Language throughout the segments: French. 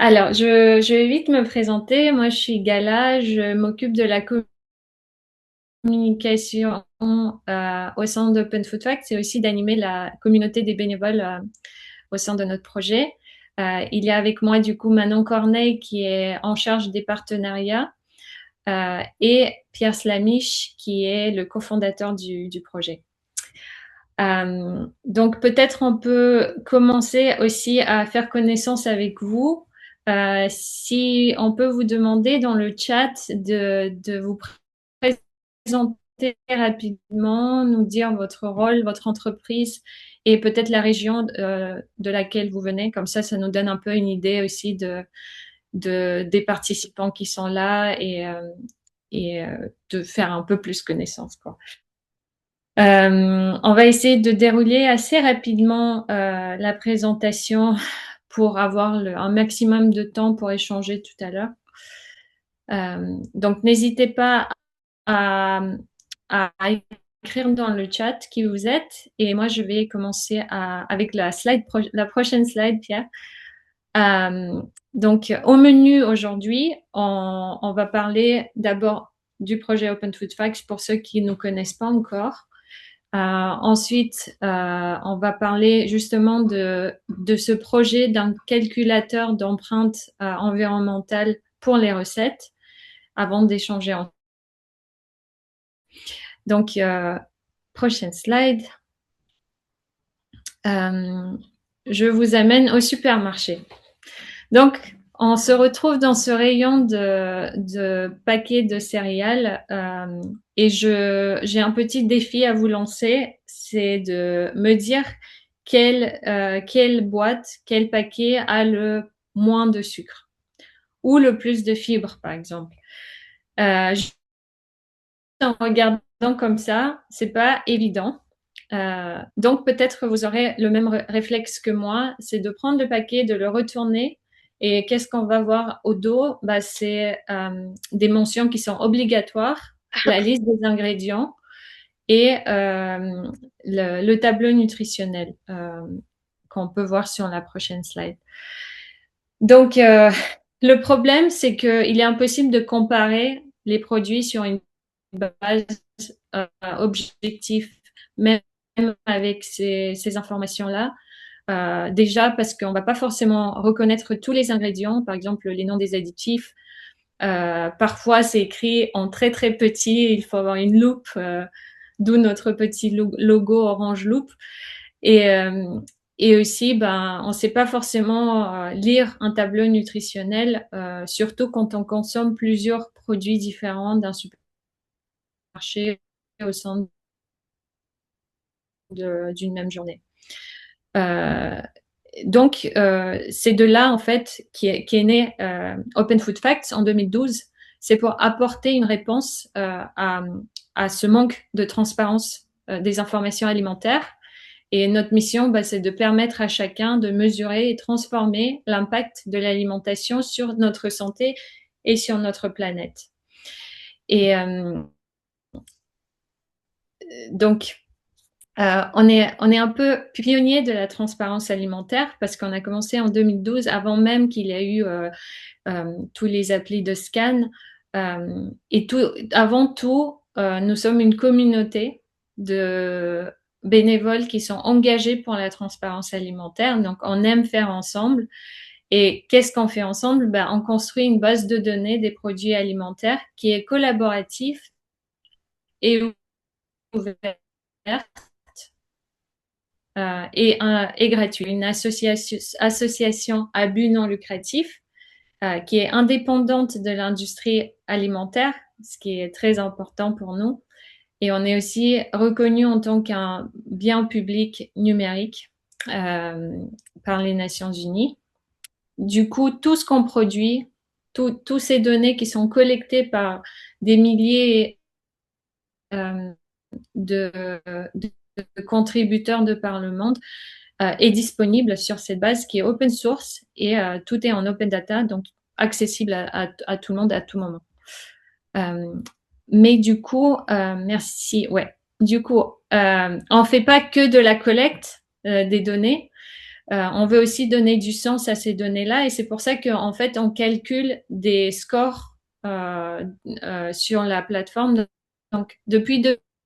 Alors, je vais vite me présenter. Moi, je suis Gala. Je m'occupe de la communication au sein d'Open Food Facts et aussi d'animer la communauté des bénévoles au sein de notre projet. Il y a avec moi du coup Manon Corneille qui est en charge des partenariats et Pierre Slamiche qui est le cofondateur du projet. Donc peut-être on peut commencer aussi à faire connaissance avec vous. Si on peut vous demander dans le chat de vous présenter rapidement, nous dire votre rôle, votre entreprise et peut-être la région de laquelle vous venez. Comme ça nous donne un peu une idée aussi des participants qui sont là et de faire un peu plus connaissance, quoi. On va essayer de dérouler assez rapidement la présentation pour avoir un maximum de temps pour échanger tout à l'heure. Donc, n'hésitez pas à, à écrire dans le chat qui vous êtes. Et moi, je vais commencer avec la prochaine slide, Pierre. Donc, au menu aujourd'hui, on va parler d'abord du projet Open Food Facts pour ceux qui ne nous connaissent pas encore. Ensuite, on va parler justement de ce projet d'un calculateur d'empreinte environnementale pour les recettes avant d'échanger. Donc, prochaine slide. Je vous amène au supermarché. Donc, on se retrouve dans ce rayon de paquets de céréales et j'ai un petit défi à vous lancer, c'est de me dire quelle boîte, quel paquet a le moins de sucre ou le plus de fibres, par exemple. Juste en regardant comme ça, c'est pas évident. Donc peut-être que vous aurez le même réflexe que moi, c'est de prendre le paquet, de le retourner. Et qu'est-ce qu'on va voir au dos? C'est des mentions qui sont obligatoires, la liste des ingrédients et le tableau nutritionnel qu'on peut voir sur la prochaine slide. Donc, le problème, c'est qu'il est impossible de comparer les produits sur une base objective, même avec ces informations-là. Déjà parce qu'on va pas forcément reconnaître tous les ingrédients, par exemple les noms des additifs. Parfois, c'est écrit en très très petit, il faut avoir une loupe, d'où notre petit logo orange loupe. Et, euh, et aussi, on ne sait pas forcément lire un tableau nutritionnel, surtout quand on consomme plusieurs produits différents d'un supermarché au sein d'une même journée. Euh, donc, c'est de là, en fait, qui est né Open Food Facts en 2012. C'est pour apporter une réponse à ce manque de transparence des informations alimentaires. Et notre mission, c'est de permettre à chacun de mesurer et transformer l'impact de l'alimentation sur notre santé et sur notre planète. Et donc, on est un peu pionnier de la transparence alimentaire parce qu'on a commencé en 2012, avant même qu'il y ait eu tous les applis de scan. Avant tout, nous sommes une communauté de bénévoles qui sont engagés pour la transparence alimentaire. Donc, on aime faire ensemble. Et qu'est-ce qu'on fait ensemble? On construit une base de données des produits alimentaires qui est collaborative et ouverte et gratuit. Une association à but non lucratif qui est indépendante de l'industrie alimentaire, ce qui est très important pour nous. Et on est aussi reconnu en tant qu'un bien public numérique par les Nations Unies. Du coup, tout ce qu'on produit, toutes ces données qui sont collectées par des milliers euh, de, de, contributeurs de par le monde, est disponible sur cette base qui est open source et tout est en open data, donc accessible à tout le monde à tout moment. Mais du coup, merci. Ouais. Du coup, on fait pas que de la collecte des données. On veut aussi donner du sens à ces données-là et c'est pour ça qu'en fait, on calcule des scores sur la plateforme. Donc, depuis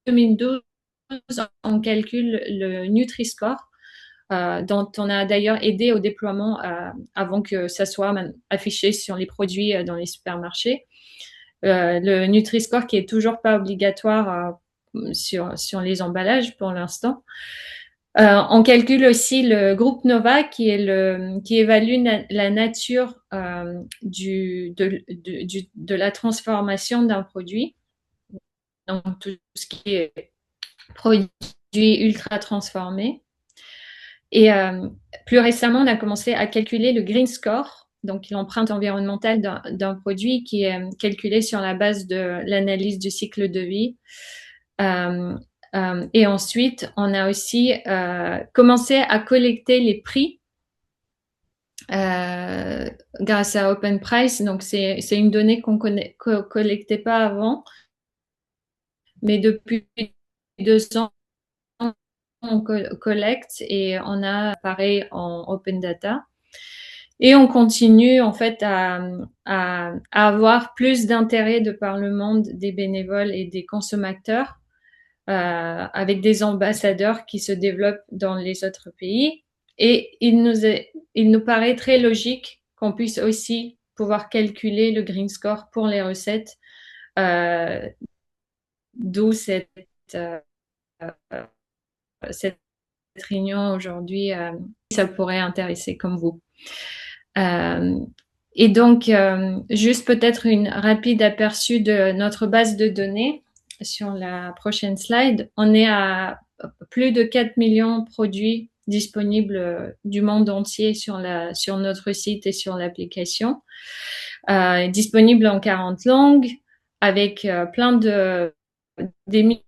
2012, on calcule le Nutri-Score, dont on a d'ailleurs aidé au déploiement avant que ça soit affiché sur les produits dans les supermarchés. Le Nutri-Score qui est toujours pas obligatoire sur les emballages pour l'instant. On calcule aussi le groupe Nova qui évalue la nature de la transformation d'un produit. Donc tout ce qui est produit ultra transformé. Et plus récemment, on a commencé à calculer le Green Score, donc l'empreinte environnementale d'un produit qui est calculé sur la base de l'analyse du cycle de vie. Et ensuite, on a aussi commencé à collecter les prix grâce à Open Price. Donc, c'est une donnée qu'on ne collectait pas avant, mais depuis 2 ans, on collecte et on a pareil en Open Data. Et on continue en fait à avoir plus d'intérêt de par le monde des bénévoles et des consommateurs avec des ambassadeurs qui se développent dans les autres pays. Et il nous paraît très logique qu'on puisse aussi pouvoir calculer le Green Score pour les recettes, d'où euh, cette réunion aujourd'hui. Ça pourrait intéresser comme vous. Et donc, juste peut-être une rapide aperçu de notre base de données sur la prochaine slide. On est à plus de 4 millions de produits disponibles du monde entier sur notre site et sur l'application, disponibles en 40 langues, avec plein des milliers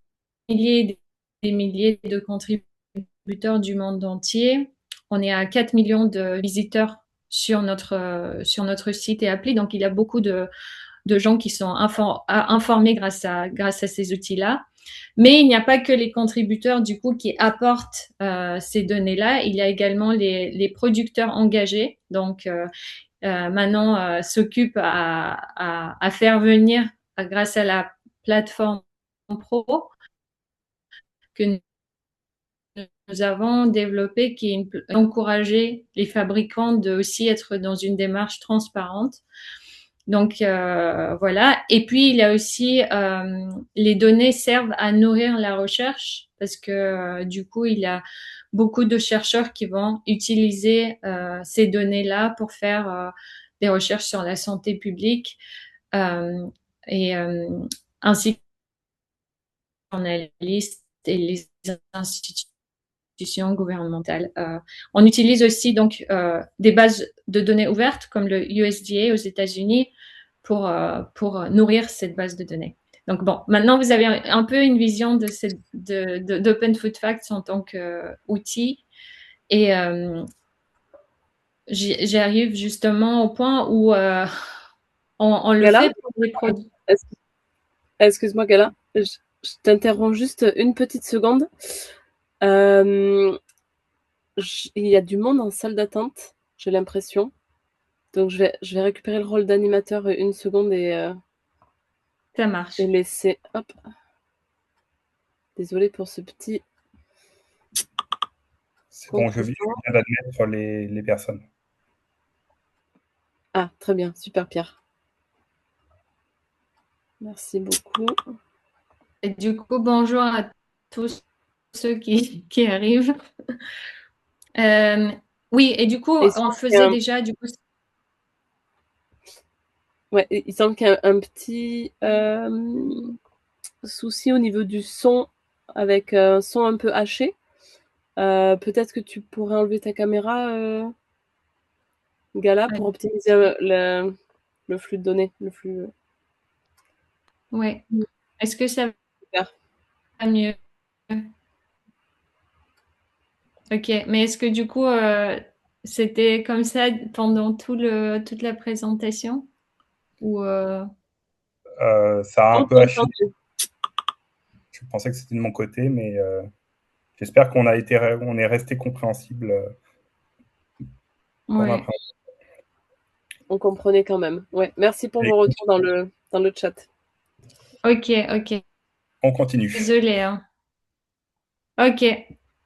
et des milliers de contributeurs du monde entier. On est à 4 millions de visiteurs sur notre site et appli. Donc, il y a beaucoup de gens qui sont informés grâce à ces outils-là. Mais il n'y a pas que les contributeurs du coup qui apportent ces données-là. Il y a également les producteurs engagés. Donc, Manon s'occupe à faire venir, grâce à la plateforme Pro, que nous avons développé, qui est encourager les fabricants de aussi être dans une démarche transparente. Donc voilà. Et puis il y a aussi les données servent à nourrir la recherche parce que du coup il y a beaucoup de chercheurs qui vont utiliser ces données-là pour faire des recherches sur la santé publique euh, et ainsi que les journalistes et les institutions gouvernementales. On utilise aussi donc des bases de données ouvertes comme le USDA aux États-Unis pour nourrir cette base de données. Donc bon, maintenant vous avez un peu une vision d'Open Food Facts en tant qu'outil. Et j'arrive justement au point où on le Gala, fait pour les produits. excuse-moi Gala, je t'interromps juste une petite seconde. Il y a du monde en salle d'attente, j'ai l'impression. Donc je vais récupérer le rôle d'animateur une seconde Ça et marche. laisser. Hop. Désolée pour ce petit C'est bon, je contretemps. viens d'admettre les personnes. Ah, très bien, super Pierre. Merci beaucoup. Et du coup, bonjour à tous ceux qui arrivent. Oui, et du coup, Et on faisait déjà du coup. ouais, il semble qu'il y a un petit souci au niveau du son avec un son un peu haché. Peut-être que tu pourrais enlever ta caméra, Gala, pour optimiser le flux de données, le flux. Ouais. Est-ce que ça Super. va mieux? Ok, mais est-ce que du coup, c'était comme ça pendant toute la présentation? Ou Ça a un peu Entendu, haché. entendu. Je pensais que c'était de mon côté, mais j'espère on est resté compréhensible Comme un Ouais. principe. On comprenait quand même. Ouais, merci pour vos retours dans le chat. Ok, ok. On continue. Désolée, hein. Ok,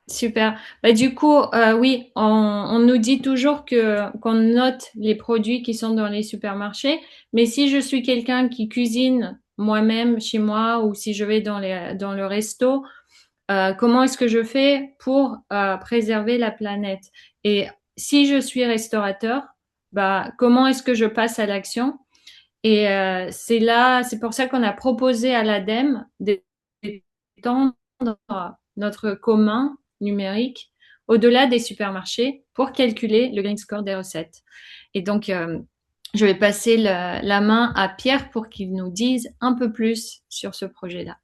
super. Bah, du coup, oui, on nous dit toujours que qu'on note les produits qui sont dans les supermarchés, mais si je suis quelqu'un qui cuisine moi-même chez moi ou si je vais dans le resto, comment est-ce que je fais pour préserver la planète? Et si je suis restaurateur, bah, comment est-ce que je passe à l'action? Et c'est pour ça qu'on a proposé à l'ADEME d'étendre notre commun numérique au-delà des supermarchés pour calculer le Green Score des recettes. Et donc, je vais passer la main à Pierre pour qu'il nous dise un peu plus sur ce projet-là.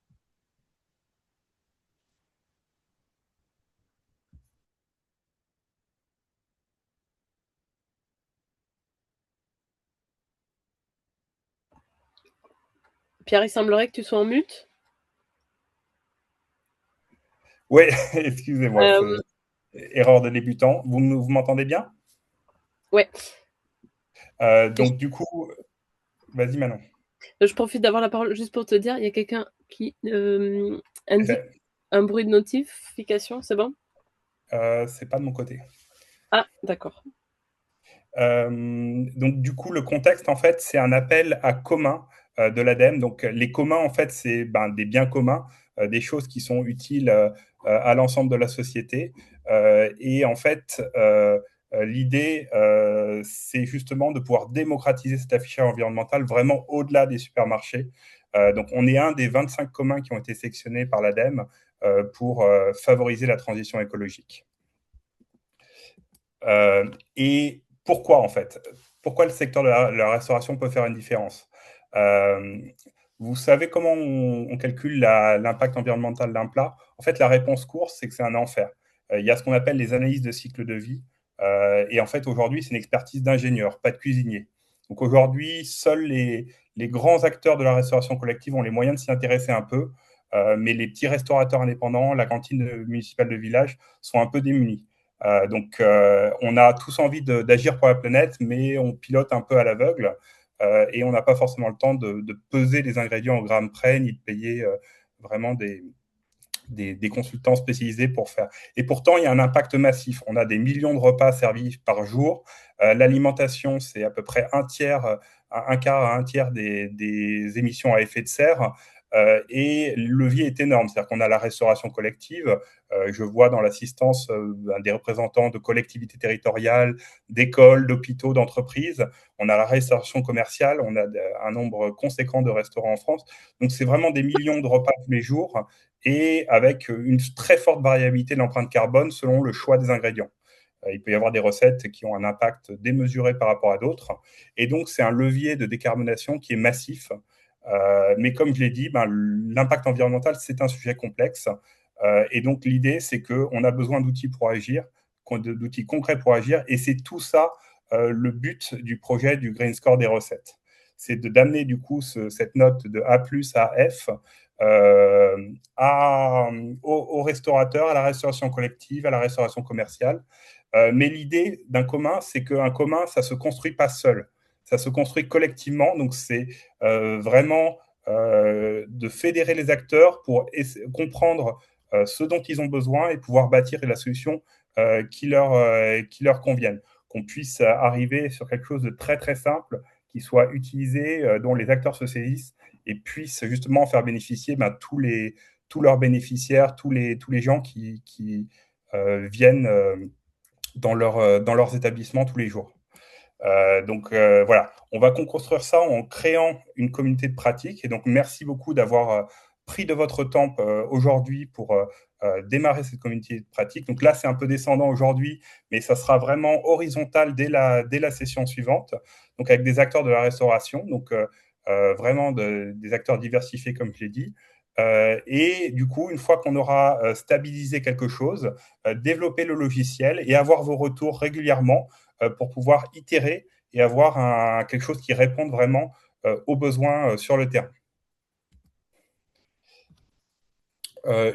Pierre, il semblerait que tu sois en mute. Oui, excusez-moi, Euh, c'est erreur de débutant. Vous m'entendez bien? ouais. Donc, du coup, vas-y Manon. Je profite d'avoir la parole juste pour te dire, il y a quelqu'un qui Eh indique ben, un bruit de notification, c'est bon? c'est pas de mon côté. Ah, d'accord. Donc, du coup, le contexte, en fait, c'est un appel à commun de l'ADEME. Donc, les communs, en fait, c'est des biens communs, des choses qui sont utiles à l'ensemble de la société. Et en fait, l'idée, c'est justement de pouvoir démocratiser cet affichage environnemental vraiment au-delà des supermarchés. Donc, on est un des 25 communs qui ont été sélectionnés par l'ADEME pour favoriser la transition écologique. Et pourquoi, en fait? Pourquoi le secteur de la restauration peut faire une différence? Euh, Vous savez comment on calcule l'impact environnemental d'un plat? En fait, la réponse courte, c'est que c'est un enfer. Il y a ce qu'on appelle les analyses de cycle de vie. Et en fait, aujourd'hui, c'est une expertise d'ingénieur, pas de cuisinier. Donc aujourd'hui, seuls les grands acteurs de la restauration collective ont les moyens de s'y intéresser un peu. Mais les petits restaurateurs indépendants, la cantine municipale de village sont un peu démunis. On a tous envie d'agir pour la planète, mais on pilote un peu à l'aveugle et on n'a pas forcément le temps de peser les ingrédients au gramme près ni de payer vraiment des consultants spécialisés pour faire. Et pourtant, il y a un impact massif. On a des millions de repas servis par jour. L'alimentation, c'est à peu près un quart à un tiers des émissions à effet de serre. Et le levier est énorme. C'est-à-dire qu'on a la restauration collective. Je vois dans l'assistance des représentants de collectivités territoriales, d'écoles, d'hôpitaux, d'entreprises. On a la restauration commerciale. On a un nombre conséquent de restaurants en France. Donc, c'est vraiment des millions de repas tous les jours et avec une très forte variabilité de l'empreinte carbone selon le choix des ingrédients. Il peut y avoir des recettes qui ont un impact démesuré par rapport à d'autres. Et donc, c'est un levier de décarbonation qui est massif. Mais comme je l'ai dit, l'impact environnemental, c'est un sujet complexe. Et donc, l'idée, c'est qu'on a besoin d'outils pour agir, d'outils concrets pour agir. Et c'est tout ça le but du projet du Green Score des recettes. C'est d'amener du coup cette note de A+ à F euh, aux restaurateurs, à la restauration collective, à la restauration commerciale. Mais l'idée d'un commun, c'est qu'un commun, ça ne se construit pas seul. Ça se construit collectivement. Donc, c'est vraiment de fédérer les acteurs pour comprendre ce dont ils ont besoin et pouvoir bâtir la solution qui leur convienne. Qu'on puisse arriver sur quelque chose de très, très simple, qui soit utilisé, dont les acteurs se saisissent et puissent justement faire bénéficier tous leurs bénéficiaires, tous les gens qui viennent dans leurs établissements tous les jours. Voilà, on va construire ça en créant une communauté de pratique. Et donc, merci beaucoup d'avoir pris de votre temps aujourd'hui pour démarrer cette communauté de pratique. Donc là, c'est un peu descendant aujourd'hui, mais ça sera vraiment horizontal dès la session suivante. Donc, avec des acteurs de la restauration, donc vraiment des acteurs diversifiés, comme je l'ai dit. Et du coup, une fois qu'on aura stabilisé quelque chose, développer le logiciel et avoir vos retours régulièrement pour pouvoir itérer et avoir quelque chose qui réponde vraiment aux besoins sur le terrain.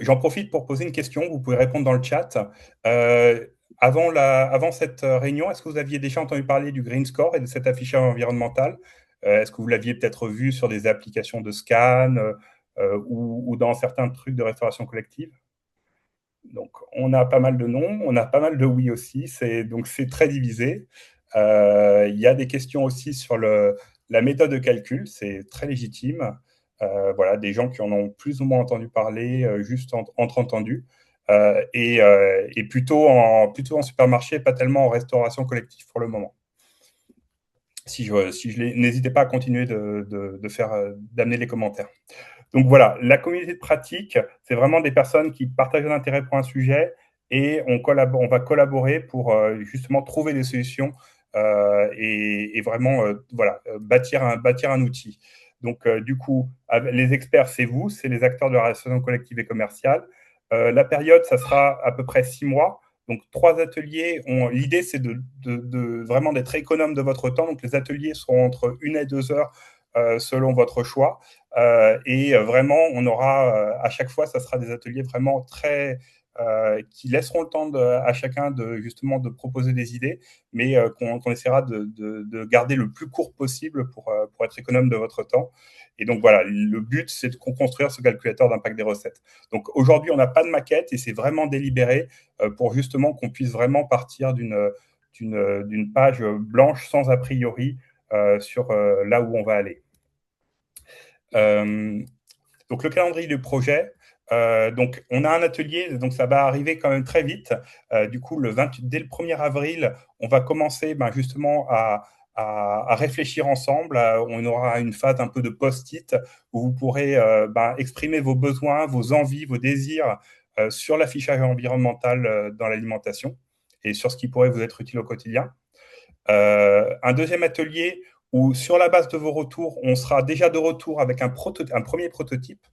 J'en profite pour poser une question, vous pouvez répondre dans le chat. avant cette réunion, est-ce que vous aviez déjà entendu parler du Green Score et de cet affichage environnemental? Est-ce que vous l'aviez peut-être vu sur des applications de scan ou dans certains trucs de restauration collective? Donc, on a pas mal de non, on a pas mal de oui aussi. Donc, c'est très divisé. Il y a des questions aussi sur la méthode de calcul, c'est très légitime. Voilà, des gens qui en ont plus ou moins entendu parler, juste entre-entendus. Et plutôt en supermarché, pas tellement en restauration collective pour le moment. N'hésitez pas à continuer d'amener les commentaires. Donc voilà, la communauté de pratique, c'est vraiment des personnes qui partagent un intérêt pour un sujet et on va collaborer pour justement trouver des solutions et vraiment bâtir un outil. Donc du coup, les experts, c'est vous, c'est les acteurs de la restauration collective et commerciale. La période, ça sera à peu près 6 mois. Donc 3 ateliers. L'idée, c'est vraiment d'être économe de votre temps. Donc les ateliers seront entre 1 et 2 heures selon votre choix. Et vraiment, on aura à chaque fois, ça sera des ateliers vraiment qui laisseront le temps à chacun justement de proposer des idées, mais qu'on essaiera de garder le plus court possible pour être économe de votre temps. Et donc voilà, le but, c'est de construire ce calculateur d'impact des recettes. Donc aujourd'hui, on n'a pas de maquette et c'est vraiment délibéré pour justement qu'on puisse vraiment partir d'une page blanche sans a priori sur là où on va aller. Donc le calendrier du projet, donc on a un atelier, donc ça va arriver quand même très vite. Du coup, dès le 1er avril, on va commencer justement à réfléchir ensemble. On aura une phase un peu de post-it où vous pourrez exprimer vos besoins, vos envies, vos désirs sur l'affichage environnemental dans l'alimentation et sur ce qui pourrait vous être utile au quotidien. Un deuxième atelier où, sur la base de vos retours, on sera déjà de retour avec un premier prototype.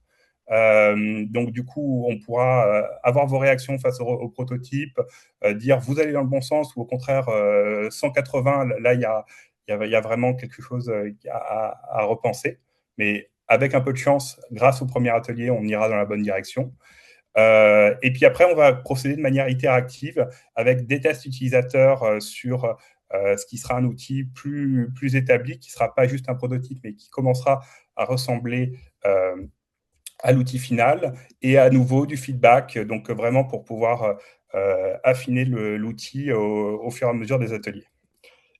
Donc, du coup, on pourra avoir vos réactions face au prototype, dire vous allez dans le bon sens ou au contraire 180, là, il y a vraiment quelque chose à repenser. Mais avec un peu de chance, grâce au premier atelier, on ira dans la bonne direction. Et puis après, on va procéder de manière itérative avec des tests utilisateurs sur ce qui sera un outil plus établi, qui ne sera pas juste un prototype, mais qui commencera à ressembler à l'outil final, et à nouveau du feedback, donc vraiment pour pouvoir affiner l'outil au fur et à mesure des ateliers.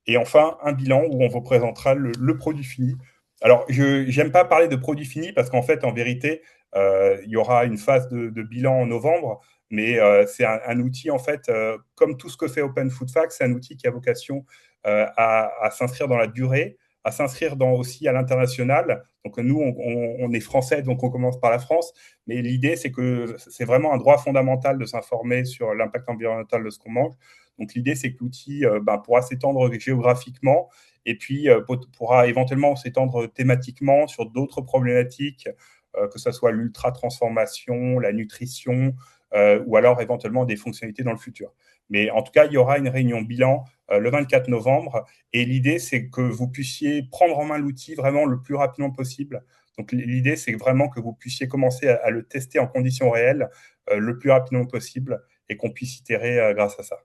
Et enfin, un bilan où on vous présentera le produit fini. Alors, je n'aime pas parler de produit fini parce qu'en fait, en vérité, il y aura une phase de bilan en novembre, mais c'est un outil, en fait, comme tout ce que fait Open Food Facts, c'est un outil qui a vocation à s'inscrire dans la durée, à s'inscrire aussi à l'international. Donc, nous, on est français, donc on commence par la France, mais l'idée, c'est que c'est vraiment un droit fondamental de s'informer sur l'impact environnemental de ce qu'on mange. Donc, l'idée, c'est que l'outil pourra s'étendre géographiquement et puis pourra éventuellement s'étendre thématiquement sur d'autres problématiques, que ce soit l'ultra-transformation, la nutrition, ou alors éventuellement des fonctionnalités dans le futur. Mais en tout cas, il y aura une réunion bilan le 24 novembre. Et l'idée, c'est que vous puissiez prendre en main l'outil vraiment le plus rapidement possible. Donc, l'idée, c'est vraiment que vous puissiez commencer à le tester en conditions réelles le plus rapidement possible et qu'on puisse itérer grâce à ça.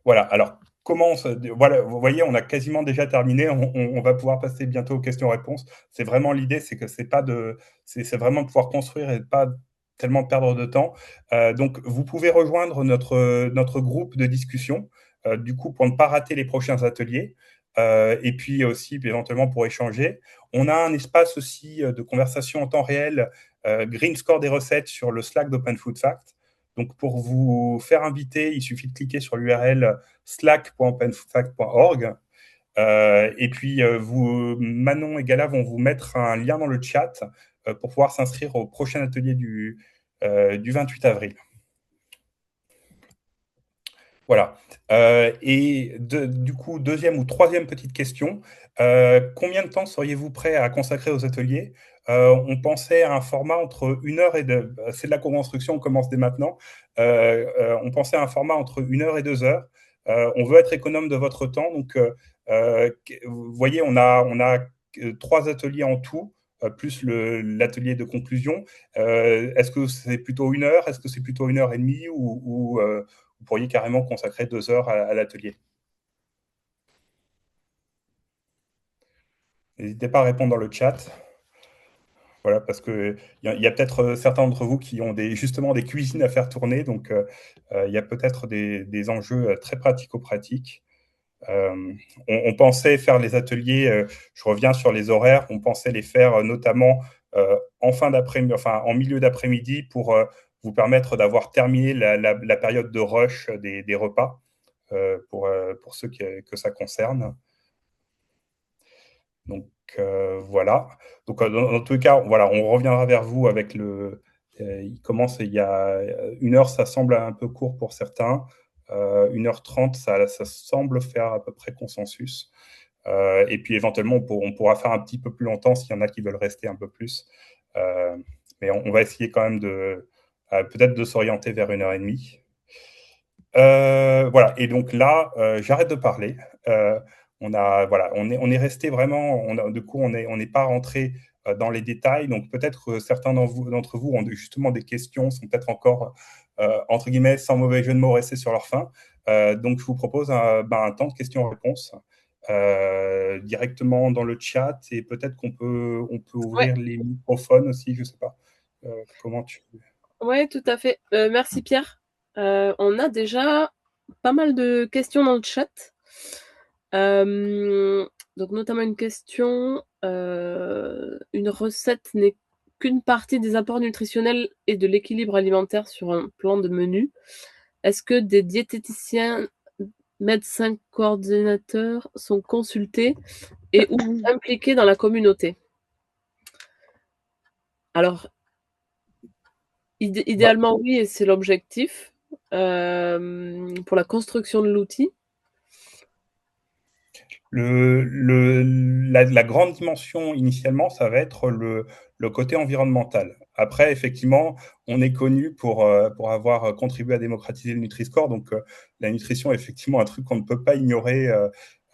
Voilà, alors voilà, vous voyez, on a quasiment déjà terminé, on va pouvoir passer bientôt aux questions-réponses. C'est vraiment l'idée, c'est que c'est vraiment pouvoir construire et pas tellement perdre de temps. Donc, vous pouvez rejoindre notre groupe de discussion, du coup, pour ne pas rater les prochains ateliers, et puis aussi, éventuellement, pour échanger. On a un espace aussi de conversation en temps réel, Green Score des recettes sur le Slack d'Open Food Facts. Donc, pour vous faire inviter, il suffit de cliquer sur l'URL slack.openfoodfact.org. Et puis, Manon et Gala vont vous mettre un lien dans le chat pour pouvoir s'inscrire au prochain atelier du 28 avril. Voilà. Et du coup, deuxième ou troisième petite question. Combien de temps seriez-vous prêt à consacrer aux ateliers? On pensait à un format entre 1 heure et 2. C'est de la co-construction, on commence dès maintenant. On pensait à un format entre 1 heure et 2 heures. On veut être économe de votre temps. Donc, vous voyez, on a 3 ateliers en tout, plus l'atelier de conclusion. Est-ce que c'est plutôt 1 heure? Est-ce que c'est plutôt 1 heure et demie ou vous pourriez carrément consacrer 2 heures à l'atelier. N'hésitez pas à répondre dans le chat. Voilà, parce qu'il y a peut-être certains d'entre vous qui ont justement des cuisines à faire tourner, donc il y a peut-être des enjeux très pratico-pratiques. On pensait faire les ateliers, je reviens sur les horaires, on pensait les faire notamment en fin d'après-midi, enfin en milieu d'après-midi pour vous permettre d'avoir terminé la période de rush des repas pour ceux que ça concerne. Donc voilà. Donc dans tous les cas, voilà, on reviendra vers vous avec il commence il y a 1 heure, ça semble un peu court pour certains. 1h30, ça semble faire à peu près consensus. Et puis éventuellement, on pourra faire un petit peu plus longtemps s'il y en a qui veulent rester un peu plus. Mais on va essayer quand même peut-être de s'orienter vers 1h30. Voilà. Et donc là, j'arrête de parler. Voilà, on est resté vraiment, du coup, on n'est pas rentré dans les détails. Donc peut-être certains d'entre vous ont justement des questions, sont peut-être encore, entre guillemets, sans mauvais jeu de mots, restés sur leur faim. Donc je vous propose un temps de questions-réponses directement dans le chat, et peut-être qu'on peut ouvrir les microphones aussi, je ne sais pas. Comment tu... Oui, tout à fait. Merci Pierre. On a déjà pas mal de questions dans le chat. Donc notamment une question, une recette n'est qu'une partie des apports nutritionnels et de l'équilibre alimentaire sur un plan de menu. Est-ce que des diététiciens, médecins coordinateurs sont consultés et ou impliqués dans la communauté? Alors, idéalement oui, et c'est l'objectif pour la construction de l'outil. La grande dimension initialement, ça va être le côté environnemental. Après, effectivement, on est connu pour avoir contribué à démocratiser le Nutri-Score. Donc, la nutrition est effectivement un truc qu'on ne peut pas ignorer.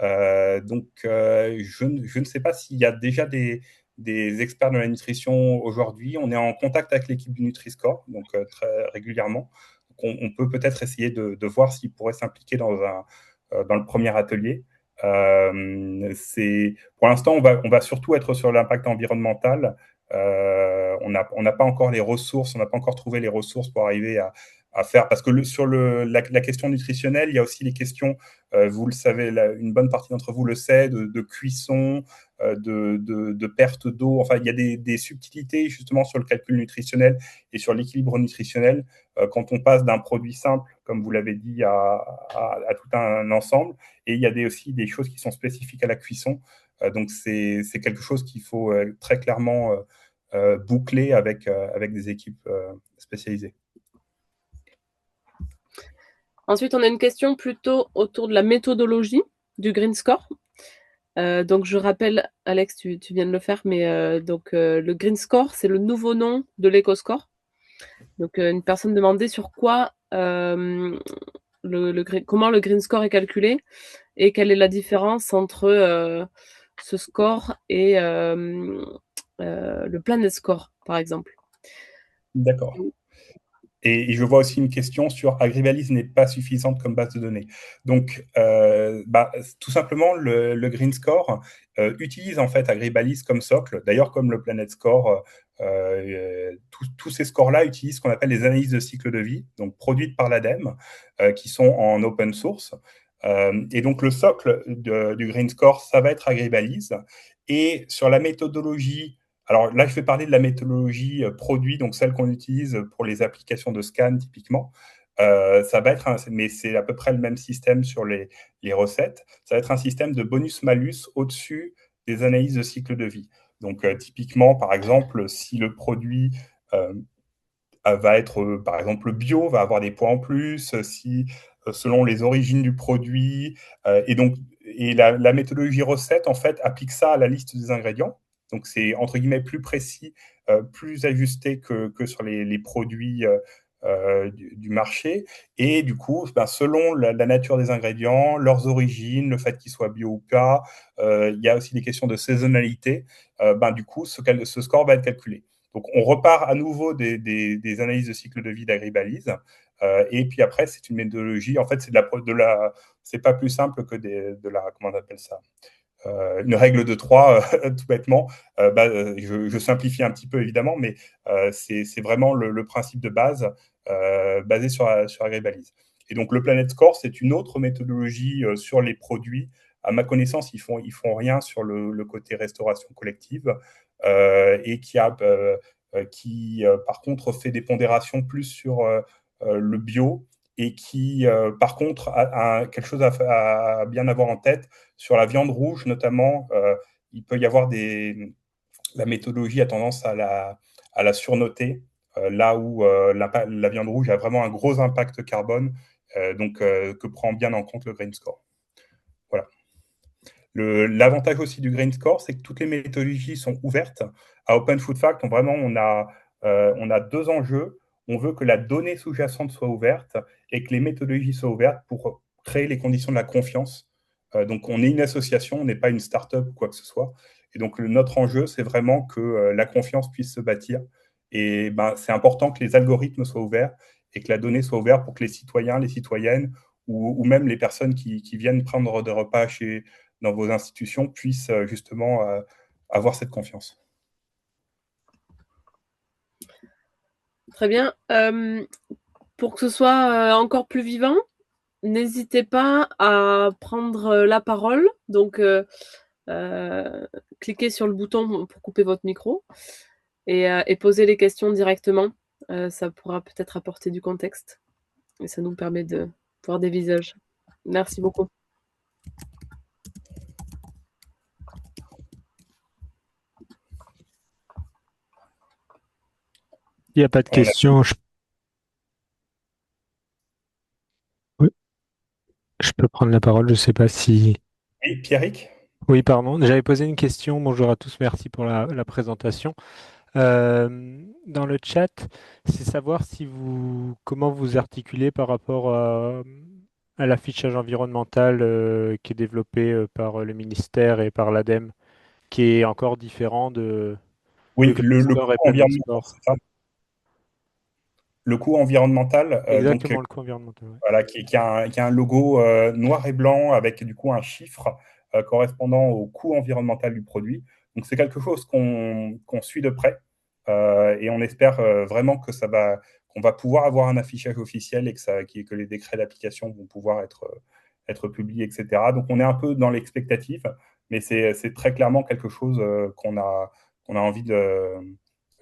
Donc, je ne sais pas s'il y a déjà des experts de la nutrition aujourd'hui. On est en contact avec l'équipe du Nutri-Score, donc très régulièrement. Donc, on peut peut-être essayer de voir s'ils pourraient s'impliquer dans le premier atelier. Pour l'instant, on va surtout être sur l'impact environnemental. On n'a pas encore les ressources, on n'a pas encore trouvé les ressources pour arriver à faire, parce que sur la question nutritionnelle, il y a aussi les questions, vous le savez, une bonne partie d'entre vous le sait, de cuisson, de perte d'eau. Enfin, il y a des subtilités justement sur le calcul nutritionnel et sur l'équilibre nutritionnel quand on passe d'un produit simple, comme vous l'avez dit, à tout un ensemble. Et il y a aussi des choses qui sont spécifiques à la cuisson. Donc, c'est quelque chose qu'il faut très clairement boucler avec des équipes spécialisées. Ensuite, on a une question plutôt autour de la méthodologie du Green Score. Donc, je rappelle, Alex, tu viens de le faire, mais le Green Score, c'est le nouveau nom de l'EcoScore. Donc, une personne demandait sur quoi, comment le Green Score est calculé et quelle est la différence entre ce score et le Planet Score, par exemple. D'accord. Et je vois aussi une question sur Agribalise n'est pas suffisante comme base de données. Donc, tout simplement, le Green Score utilise en fait Agribalise comme socle, d'ailleurs comme le Planet Score. Tous ces scores-là utilisent ce qu'on appelle les analyses de cycle de vie, donc produites par l'ADEME, qui sont en open source. Et donc, le socle du Green Score, ça va être Agribalise. Et sur la méthodologie, alors là, je vais parler de la méthodologie produit, donc celle qu'on utilise pour les applications de scan typiquement. Ça va être mais c'est à peu près le même système sur les recettes. Ça va être un système de bonus-malus au-dessus des analyses de cycle de vie. Donc typiquement, par exemple, si le produit va être, par exemple, bio, va avoir des points en plus, si selon les origines du produit, et la méthodologie recette, en fait, applique ça à la liste des ingrédients. Donc, c'est, entre guillemets, plus précis, plus ajusté que sur les produits du marché. Et du coup, selon la nature des ingrédients, leurs origines, le fait qu'ils soient bio ou pas, il y a aussi des questions de saisonnalité. Du coup, ce score va être calculé. Donc, on repart à nouveau des analyses de cycle de vie d'Agribalise. Et puis après, c'est une méthodologie. En fait, c'est pas plus simple que comment on appelle ça, une règle de 3, tout bêtement. Je simplifie un petit peu, évidemment, mais c'est vraiment le principe de base basé sur Agribalise. Et donc, le Planet Score, c'est une autre méthodologie sur les produits. À ma connaissance, ils font rien sur le côté restauration collective et qui, par contre, fait des pondérations plus sur le bio et qui, par contre, a quelque chose à bien avoir en tête sur la viande rouge, notamment. Il peut y avoir la méthodologie a tendance à la surnoter, là où la viande rouge a vraiment un gros impact carbone, que prend bien en compte le Green Score. Voilà. L'avantage aussi du Green Score, c'est que toutes les méthodologies sont ouvertes. À Open Food Fact, on a deux enjeux. On veut que la donnée sous-jacente soit ouverte et que les méthodologies soient ouvertes pour créer les conditions de la confiance. Donc, on est une association, on n'est pas une start-up ou quoi que ce soit. Et donc, notre enjeu, c'est vraiment que la confiance puisse se bâtir. Et c'est important que les algorithmes soient ouverts et que la donnée soit ouverte pour que les citoyens, les citoyennes ou même les personnes qui viennent prendre des repas dans vos institutions puissent justement avoir cette confiance. Très bien. Pour que ce soit encore plus vivant, n'hésitez pas à prendre la parole. Donc, cliquez sur le bouton pour couper votre micro et poser les questions directement. Ça pourra peut-être apporter du contexte et ça nous permet de voir des visages. Merci beaucoup. Il n'y a pas de questions. Oui. Je peux prendre la parole, je ne sais pas si... Oui, Pierrick ? Oui, pardon. J'avais posé une question. Bonjour à tous, merci pour la présentation. Dans le chat, c'est savoir comment vous articulez par rapport à l'affichage environnemental qui est développé par le ministère et par l'ADEME, qui est encore différent de Oui, Green le Score coût et Planet environnemental, Score. c'est ça ? Le coût environnemental, Exactement, le coût environnemental. Ouais. voilà, qui a un logo noir et blanc avec du coup un chiffre correspondant au coût environnemental du produit. Donc c'est quelque chose qu'on suit de près et on espère vraiment qu'on va pouvoir avoir un affichage officiel et que les décrets d'application vont pouvoir être publiés, etc. Donc on est un peu dans l'expectative, mais c'est très clairement quelque chose qu'on a envie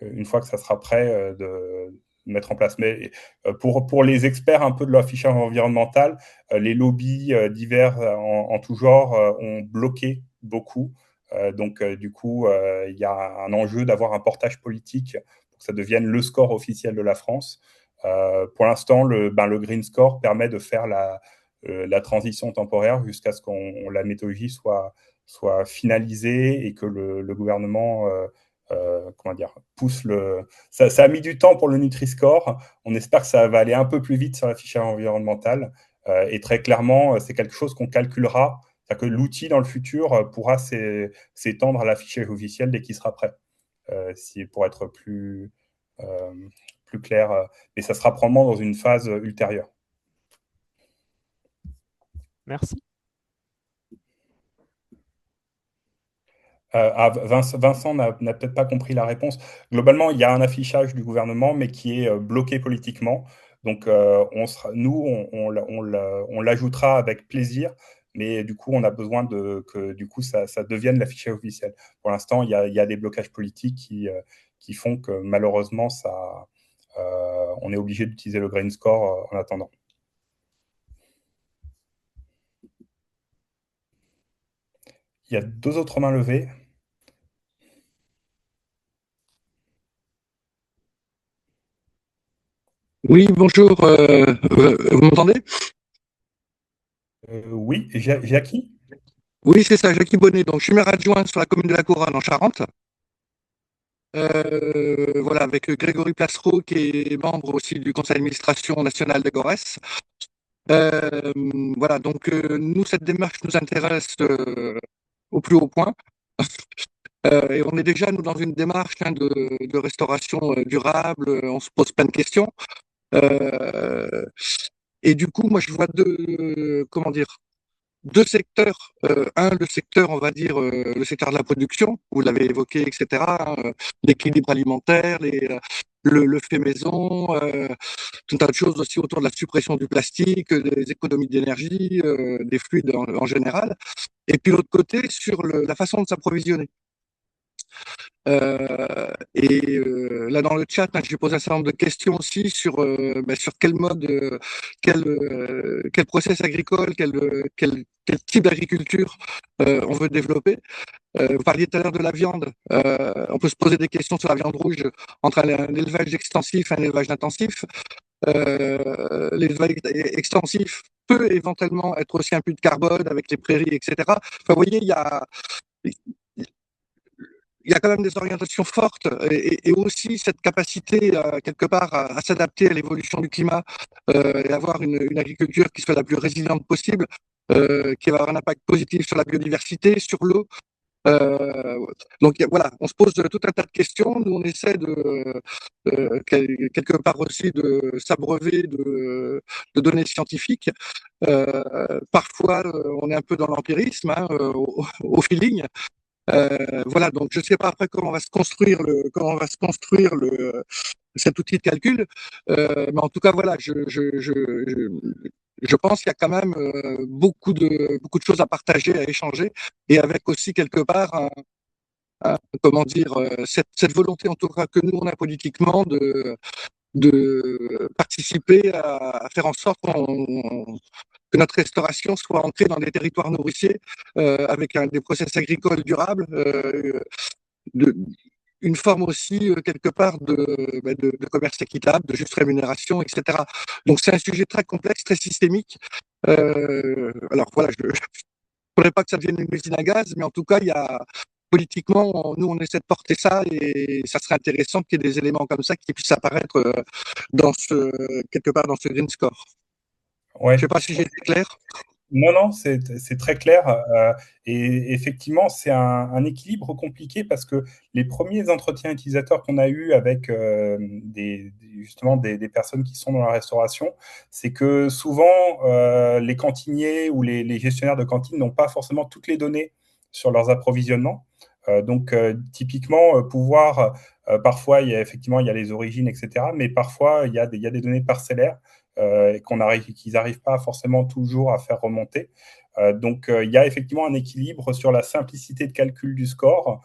une fois que ça sera prêt, de mettre en place. Mais pour les experts un peu de l'affichage environnemental, les lobbies divers en tout genre ont bloqué beaucoup. Du coup, il y a un enjeu d'avoir un portage politique pour que ça devienne le score officiel de la France. Pour l'instant, le Green Score permet de faire la transition temporaire jusqu'à ce que la méthodologie soit finalisée et que le gouvernement comment dire, pousse ça a mis du temps pour le Nutri-Score. On espère que ça va aller un peu plus vite sur l'affichage environnemental. Et très clairement, c'est quelque chose qu'on calculera. C'est-à-dire que l'outil, dans le futur, pourra s'étendre à l'affichage officiel dès qu'il sera prêt. Pour être plus clair. Mais ça sera probablement dans une phase ultérieure. Merci. Vincent n'a peut-être pas compris la réponse. Globalement, il y a un affichage du gouvernement, mais qui est bloqué politiquement. Donc, on l'ajoutera avec plaisir, mais du coup, on a besoin que du coup, ça devienne l'affichage officiel. Pour l'instant, il y a des blocages politiques qui font que malheureusement, on est obligé d'utiliser le Green Score en attendant. Il y a deux autres mains levées. Oui, bonjour. Vous m'entendez? Oui, Jackie? Oui, c'est ça, Jackie Bonnet. Donc, je suis maire adjoint sur la commune de la Couronne en Charente. Voilà, avec Grégory Placereau, qui est membre aussi du conseil d'administration national d'Agores. Voilà, donc nous, cette démarche nous intéresse au plus haut point. Et on est déjà, nous, dans une démarche de restauration durable. On se pose plein de questions. Euh, et du coup, moi, je vois comment dire, deux secteurs. Le secteur, on va dire, le secteur de la production, vous l'avez évoqué, etc. L'équilibre alimentaire, le fait maison, tout un tas de choses aussi autour de la suppression du plastique, des économies d'énergie, des fluides en général. Et puis l'autre côté, sur la façon de s'approvisionner. Là, dans le chat, j'ai posé un certain nombre de questions aussi sur quel mode, quel process agricole, quel type d'agriculture on veut développer. Vous parliez tout à l'heure de la viande. On peut se poser des questions sur la viande rouge entre un élevage extensif et un élevage intensif. L'élevage extensif peut éventuellement être aussi un puits de carbone avec les prairies, etc. Enfin, vous voyez, il y a quand même des orientations fortes et aussi cette capacité, quelque part, à s'adapter à l'évolution du climat et avoir une agriculture qui soit la plus résiliente possible, qui va avoir un impact positif sur la biodiversité, sur l'eau. Euh, donc voilà, on se pose tout un tas de questions. Nous, on essaie quelque part aussi de s'abreuver de données scientifiques. Parfois, on est un peu dans l'empirisme, au feeling. Voilà, donc je ne sais pas après comment on va se construire cet outil de calcul, mais en tout cas voilà, je pense qu'il y a quand même beaucoup de choses à partager, à échanger, et avec aussi quelque part comment dire cette volonté en tout cas que nous on a politiquement de participer à faire en sorte que notre restauration soit ancrée dans des territoires nourriciers avec des process agricoles durables, de, une forme aussi quelque part de commerce équitable, de juste rémunération, etc. Donc c'est un sujet très complexe, très systémique. Alors voilà, je ne voudrais pas que ça devienne une usine à gaz, mais en tout cas, politiquement, nous, on essaie de porter ça et ça serait intéressant qu'il y ait des éléments comme ça qui puissent apparaître quelque part dans ce Green Score. Je ne Ouais. sais pas si j'ai été clair. Non, non, c'est très clair. Et effectivement, c'est un équilibre compliqué parce que les premiers entretiens utilisateurs qu'on a eus avec justement des personnes qui sont dans la restauration, c'est que souvent, les cantiniers ou les gestionnaires de cantines n'ont pas forcément toutes les données sur leurs approvisionnements. Donc, typiquement, parfois, effectivement, il y a les origines, etc. Mais parfois, il y a des données parcellaires qu'ils n'arrivent pas forcément toujours à faire remonter. Donc, il y a effectivement un équilibre sur la simplicité de calcul du score,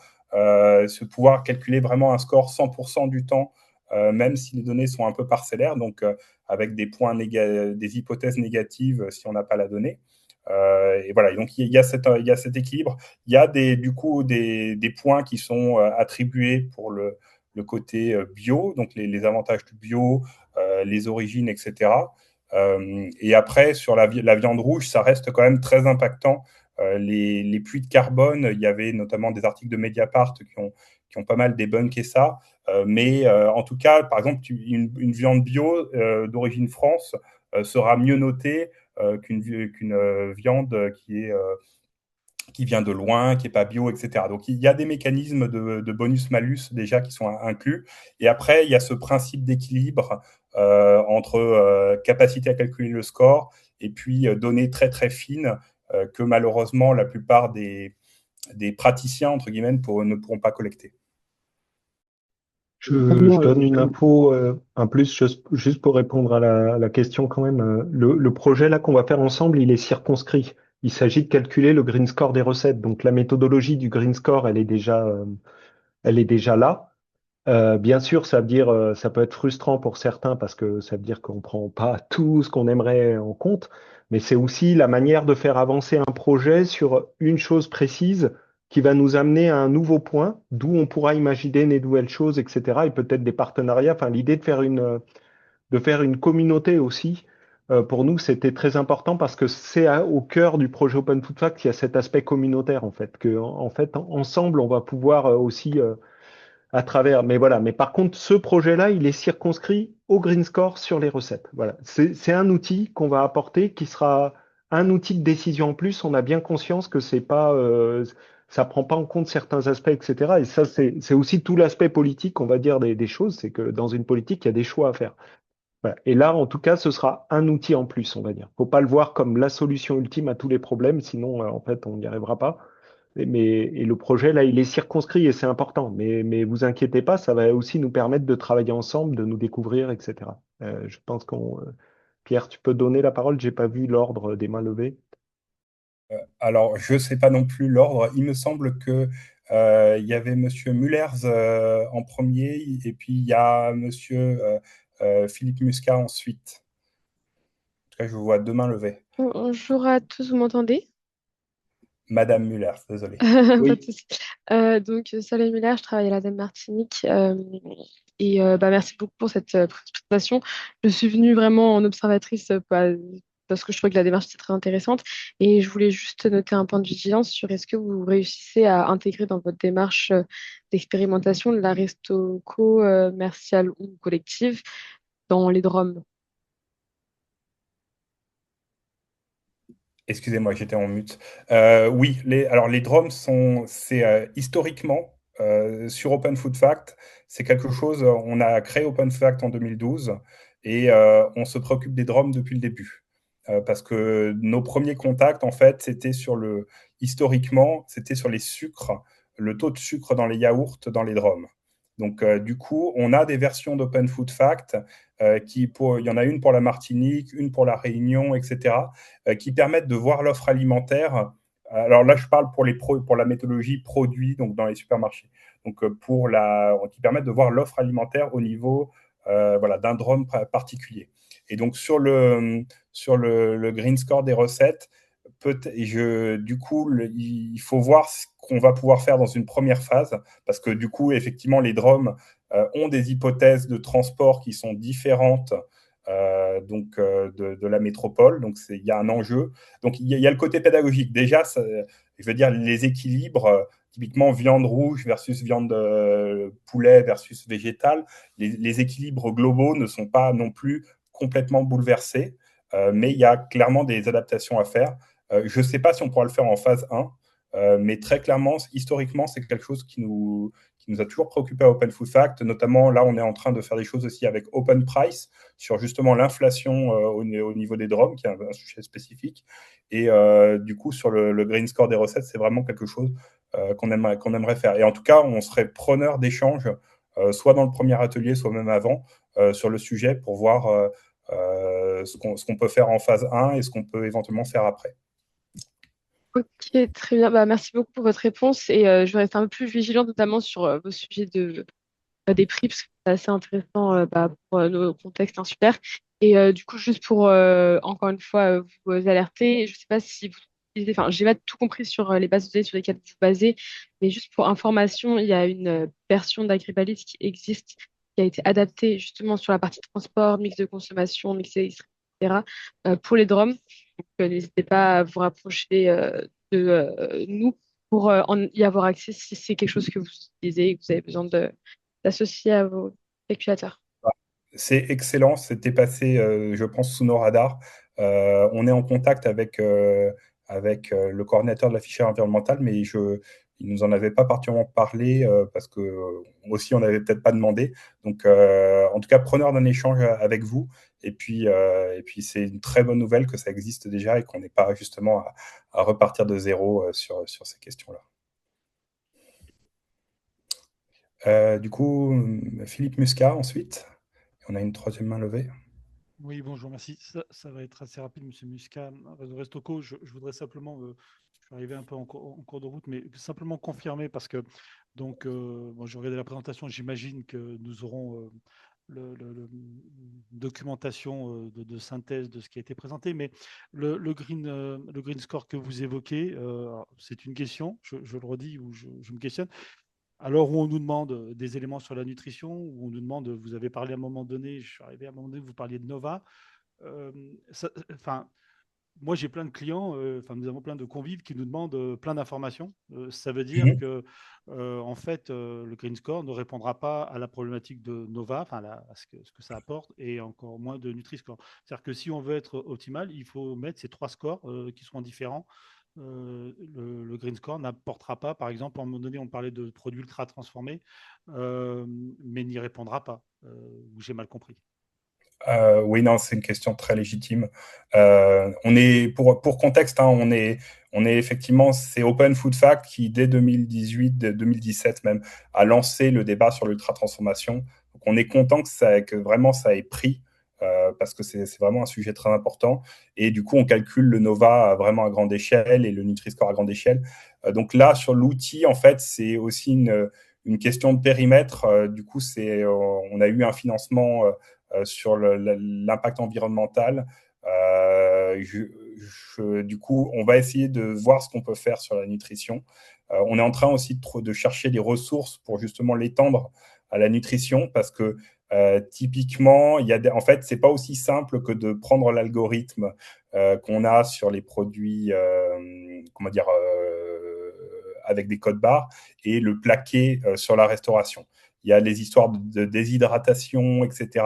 pouvoir calculer vraiment un score 100% du temps, même si les données sont un peu parcellaires, donc avec des hypothèses négatives si on n'a pas la donnée. Et voilà, donc il y a cet équilibre. Il y a du coup des points qui sont attribués pour le côté bio, donc les avantages du bio, les origines, etc. Et après, sur la viande rouge, ça reste quand même très impactant. Les puits de carbone, il y avait notamment des articles de Mediapart qui ont pas mal débunké ça. Mais en tout cas, par exemple, une viande bio d'origine France sera mieux notée qu'une viande qui vient de loin, qui n'est pas bio, etc. Donc, il y a des mécanismes de bonus-malus déjà qui sont inclus. Et après, il y a ce principe d'équilibre entre capacité à calculer le score et puis données très, très fines que malheureusement, la plupart des praticiens, entre guillemets, ne pourront pas collecter. Je donne une info, un plus, juste pour répondre à la question quand même. Le projet là qu'on va faire ensemble, il est circonscrit. Il s'agit de calculer le green score des recettes. Donc la méthodologie du green score, elle est déjà là. Bien sûr, ça veut dire, ça peut être frustrant pour certains parce que ça veut dire qu'on prend pas tout ce qu'on aimerait en compte, mais c'est aussi la manière de faire avancer un projet sur une chose précise qui va nous amener à un nouveau point, d'où on pourra imaginer des nouvelles choses, etc. Et peut-être des partenariats. Enfin, l'idée de faire une communauté aussi. Pour nous, c'était très important parce que c'est au cœur du projet Open Food Fact, il y a cet aspect communautaire en fait, en fait, ensemble, on va pouvoir aussi à travers. Mais voilà. Mais par contre, ce projet-là, il est circonscrit au Green Score sur les recettes. Voilà. C'est un outil qu'on va apporter qui sera un outil de décision en plus. On a bien conscience que ça prend pas en compte certains aspects, etc. Et ça, c'est aussi tout l'aspect politique, on va dire, des choses, c'est que dans une politique, il y a des choix à faire. Voilà. Et là, en tout cas, ce sera un outil en plus, on va dire. Faut pas le voir comme la solution ultime à tous les problèmes, sinon, en fait, on n'y arrivera pas. Et le projet, là, il est circonscrit et c'est important. Mais vous inquiétez pas, ça va aussi nous permettre de travailler ensemble, de nous découvrir, etc. Je pense Pierre, tu peux donner la parole. J'ai pas vu l'ordre des mains levées. Alors, je ne sais pas non plus l'ordre. Il me semble que il y avait Monsieur Mullers en premier, et puis il y a Monsieur Philippe Muscat ensuite. En tout cas, je vous vois deux mains levées. Bonjour à tous, vous m'entendez? Madame Mullers, désolé. Pas de Oui. souci. Donc, Solène Muller, je travaille à la l'ADEME Martinique. Merci beaucoup pour cette présentation. Je suis venue vraiment en observatrice parce que je trouvais que la démarche était très intéressante. Et je voulais juste noter un point de vigilance sur est-ce que vous réussissez à intégrer dans votre démarche d'expérimentation de la resto commerciale ou collective dans les DROM. Excusez-moi, j'étais en mute. Oui, alors les drums c'est historiquement sur Open Food Fact, c'est quelque chose. On a créé Open Fact en 2012 et on se préoccupe des drums depuis le début. Parce que nos premiers contacts, en fait, historiquement, c'était sur les sucres, le taux de sucre dans les yaourts, dans les drums. Donc, du coup, on a des versions d'Open Food Fact il y en a une pour la Martinique, une pour la Réunion, etc., qui permettent de voir l'offre alimentaire. Alors là, je parle pour la méthodologie produit, donc dans les supermarchés. Donc qui permettent de voir l'offre alimentaire au niveau voilà, d'un drone particulier. Et donc sur le green score des recettes, du coup, il faut voir ce qu'on va pouvoir faire dans une première phase, parce que du coup, effectivement, les DROM ont des hypothèses de transport qui sont différentes de la métropole. Donc, il y a un enjeu. Donc, il y a le côté pédagogique. Déjà, je veux dire, les équilibres, typiquement viande rouge versus viande poulet versus végétal, les équilibres globaux ne sont pas non plus complètement bouleversés, mais il y a clairement des adaptations à faire. Je ne sais pas si on pourra le faire en phase 1, mais très clairement, historiquement, c'est quelque chose qui nous a toujours préoccupé à Open Food Fact. Notamment, là, on est en train de faire des choses aussi avec Open Price sur justement l'inflation au niveau des DROM, qui est un sujet spécifique. Et du coup, sur le green score des recettes, c'est vraiment quelque chose qu'on aimerait faire. Et en tout cas, on serait preneur d'échanges, soit dans le premier atelier, soit même avant, sur le sujet pour voir ce qu'on peut faire en phase 1 et ce qu'on peut éventuellement faire après. Ok, très bien. Merci beaucoup pour votre réponse. Et je vais rester un peu plus vigilante, notamment sur vos sujets des prix, parce que c'est assez intéressant pour nos contextes insulaires. Et du coup, juste pour, encore une fois, vous alerter, je ne sais pas si vous utilisez, enfin, j'ai pas tout compris sur les bases de données sur lesquelles vous vous basez, mais juste pour information, il y a une version d'Agribalis qui existe, qui a été adaptée justement sur la partie transport, mix de consommation, mix électrique, etc., pour les DROM. Donc, n'hésitez pas à vous rapprocher de nous pour y avoir accès si c'est quelque chose que vous utilisez et que vous avez besoin d'associer à vos calculateurs. C'est excellent, c'était passé, je pense, sous nos radars. On est en contact avec le coordinateur de la fichière environnementale, mais il ne nous en avait pas particulièrement parlé parce que aussi on n'avait peut-être pas demandé. Donc, en tout cas, preneur d'un échange avec vous. Et puis c'est une très bonne nouvelle que ça existe déjà et qu'on n'est pas justement à repartir de zéro sur ces questions-là. Du coup, Philippe Muscat ensuite. On a une troisième main levée. Oui, bonjour, merci. Ça va être assez rapide, Monsieur Muscat. Réseau Restocco, je voudrais simplement, je suis arrivé un peu en cours de route, mais simplement confirmer parce que, donc, bon, j'ai regardé la présentation, j'imagine que nous aurons documentation de synthèse de ce qui a été présenté, mais le green score que vous évoquez, c'est une question, je le redis ou je me questionne. Alors où on nous demande des éléments sur la nutrition, où on nous demande, vous avez parlé à un moment donné, je suis arrivé à un moment donné, vous parliez de Nova. Enfin, moi j'ai plein de clients, nous avons plein de convives qui nous demandent plein d'informations. Ça veut dire que en fait, le Green Score ne répondra pas à la problématique de Nova, à ce que ça apporte, et encore moins de Nutri-Score. C'est-à-dire que si on veut être optimal, il faut mettre ces trois scores qui seront différents le Green Score n'apportera pas, par exemple, à un moment donné, on parlait de produits ultra transformés, mais n'y répondra pas, ou j'ai mal compris. Oui, non, c'est une question très légitime. On est, pour contexte, hein, on est effectivement, c'est Open Food Fact qui, dès 2018, 2017 même, a lancé le débat sur l'ultra-transformation. Donc, on est content que vraiment ça ait pris, parce que c'est vraiment un sujet très important. Et du coup, on calcule le NOVA vraiment à grande échelle et le Nutri-Score à grande échelle. Donc là, sur l'outil, en fait, c'est aussi une question de périmètre. Du coup, on a eu un financement sur l'impact environnemental. Du coup, on va essayer de voir ce qu'on peut faire sur la nutrition. On est en train aussi de chercher des ressources pour justement l'étendre à la nutrition, parce que typiquement, en fait, c'est pas aussi simple que de prendre l'algorithme qu'on a sur les produits, comment dire, avec des codes barres, et le plaquer sur la restauration. Il y a les histoires de déshydratation, etc.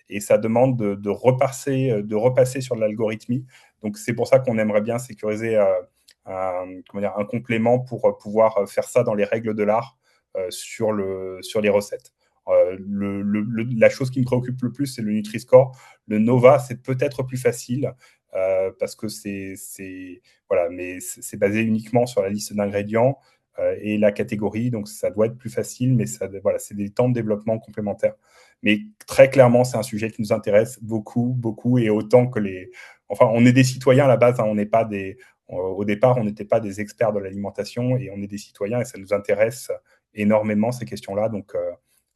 Et ça demande de repasser sur l'algorithmie. Donc, c'est pour ça qu'on aimerait bien sécuriser un complément pour pouvoir faire ça dans les règles de l'art sur les recettes. La chose qui me préoccupe le plus, c'est le Nutri-Score. Le Nova, c'est peut-être plus facile parce que voilà, mais c'est basé uniquement sur la liste d'ingrédients et la catégorie, donc ça doit être plus facile, mais voilà, c'est des temps de développement complémentaires. Mais très clairement, c'est un sujet qui nous intéresse beaucoup, beaucoup, et autant que Enfin, on est des citoyens à la base, hein, on n'est pas au départ, on n'était pas des experts de l'alimentation, et on est des citoyens, et ça nous intéresse énormément, ces questions-là. Donc,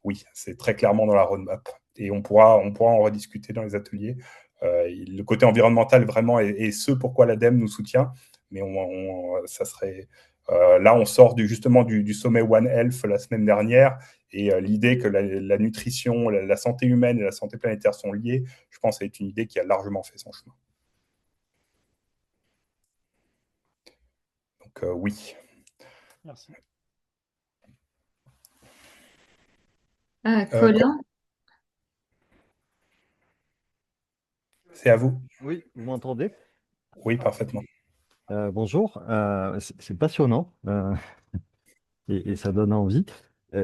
oui, c'est très clairement dans la roadmap. Et on pourra en rediscuter dans les ateliers. Le côté environnemental, vraiment, est ce pourquoi l'ADEME nous soutient. Mais ça serait... là, on sort justement du sommet One Health la semaine dernière, et l'idée que la nutrition, la santé humaine et la santé planétaire sont liées, je pense, est une idée qui a largement fait son chemin. Donc, oui. Merci. Colin, c'est à vous. Oui, vous m'entendez? Oui, parfaitement. Bonjour, c'est passionnant et ça donne envie.